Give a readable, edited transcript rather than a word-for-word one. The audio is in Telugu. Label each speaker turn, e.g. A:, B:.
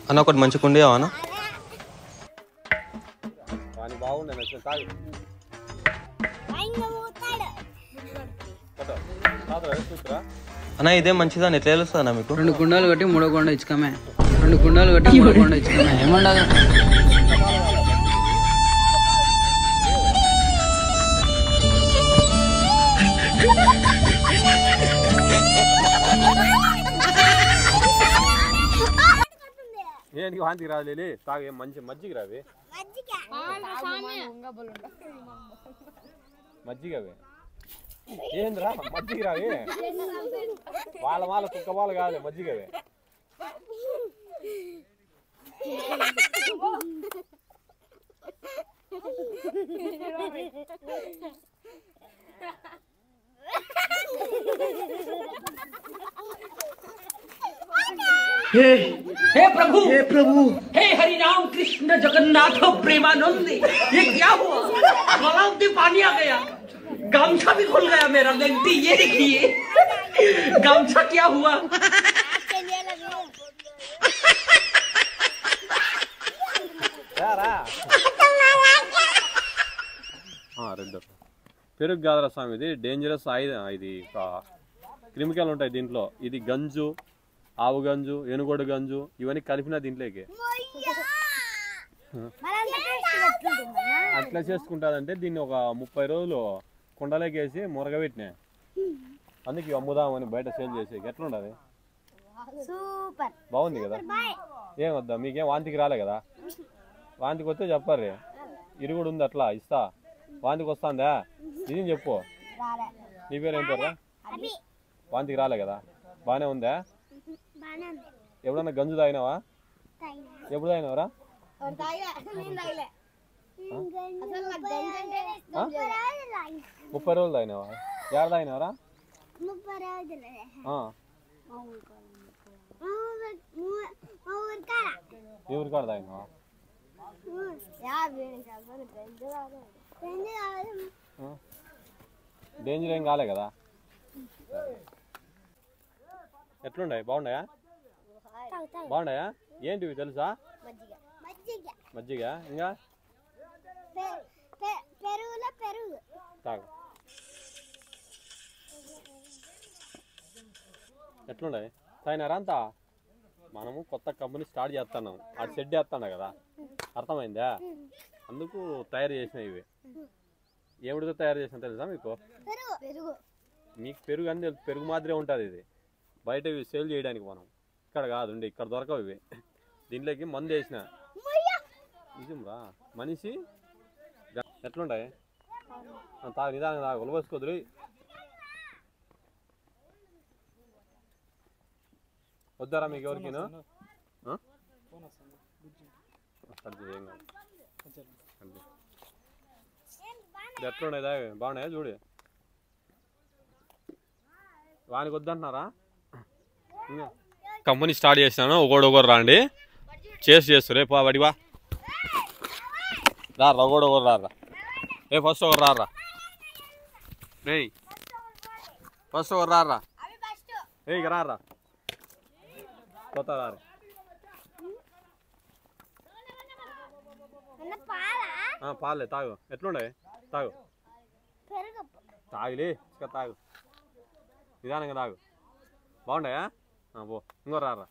A: అన్న ఒకటి మంచిగా ఉండేవా అన్న? అన్న ఇదే మంచిదని ఎట్లా తెలుస్తుంది అన్న మీకు?
B: 2 గుండాలు కట్టి 3వ కొండ ఇచ్చుకమే. 2 గుండాలు కట్టి 3వ కొండ ఇచ్చుకమే. ఏమండదు
C: ఏంటి వాంతికి రాలే తాగే మంచి మజ్జిగ రావి మజ్జిగవి ఏంద్రా మజ్జిగ రావి వాళ్ళ కుక్క వాళ్ళు కాదు మజ్జిగవి
D: हे प्रभु हे हरि राम कृष्ण जगन्नाथ प्रेमानंद ये क्या हुआ गलाव में पानी आ गया गमछा भी खुल गया मेरा गंती ये देखिए गमछा क्या हुआ
C: పెరుగు కాదరా స్వామి ఇది డేంజరస్ ఇది కెమికల్ ఉంటాయి దీంట్లో ఇది గంజు ఆవు గంజు ఏనుగోడు గంజు ఇవన్నీ కలిపిన దీంట్లోకి అట్లా చేసుకుంటాదంటే దీన్ని ఒక 30 రోజులు కుండలోకి వేసి మురగబెట్టినా అందుకే అమ్ముదామని బయట సేల్ చేసి ఎట్లా ఉండదు బాగుంది కదా ఏం వద్దా మీకేం వాంతికి రాలే కదా వాంతికి వస్తే చెప్పారు ఇరుగుడు ఉంది అట్లా ఇస్తా వాంతికి వస్తుందా ఇది చెప్పు నీ పేరు ఏం పేరు వాంతికి రాలే కదా బాగానే ఉందా ఎప్పుడన్నా గంజు తాగినావా ఎప్పుడు తాగినావరా 30 రోజులు తాగినావా ఏడ తాగినావరా ఎవరి కాడ తాగినావా డేంజర్ ఏం కాలే కదా ఎట్లున్నాయి బాగున్నాయా బాగున్నాయా ఏంటివి తెలుసా మజ్జిగ ఇంకా తాగు ఎట్లున్నాయి తాగినారా అంతా మనము కొత్త కంపెనీ స్టార్ట్ చేస్తున్నాం అది షెడ్ వేస్తున్నా కదా అర్థమైందా అందుకు తయారు చేసినాయి ఇవి ఏమిటితో తయారు చేసినా తెలుసా మీకు పెరుగు అని పెరుగు మాదిరే ఉంటుంది ఇది బయట ఇవి సేల్ చేయడానికి మనం ఇక్కడ కాదు ఇక్కడ దొరకవు ఇవి దీంట్లోకి మందు వేసిన నిజంరా మనిషి ఎట్లుంటాయి తాగు నిదానంగా తాగు ఉలవేసుకోదురు వద్దారా మీకు ఎవరికిను ఎట్లున్నాయి తాగి బాగున్నాయా చూడు వానికి వద్దంటున్నారా కంపెనీ స్టార్ట్ చేసినాను ఒకరు రాండి చేస్తారు రేపు వడివా రారా ఒకరు రారా ఫస్ట్ ఒకరు రారా రే ఫస్ట్ ఒకరు రారా ఇక రారా కొత్త రారా పాలే తాగు ఎట్లుండే తాగు తాగులే తాగు నిదానంగా తాగు బాగుంటాయా పో ఇంకో రారా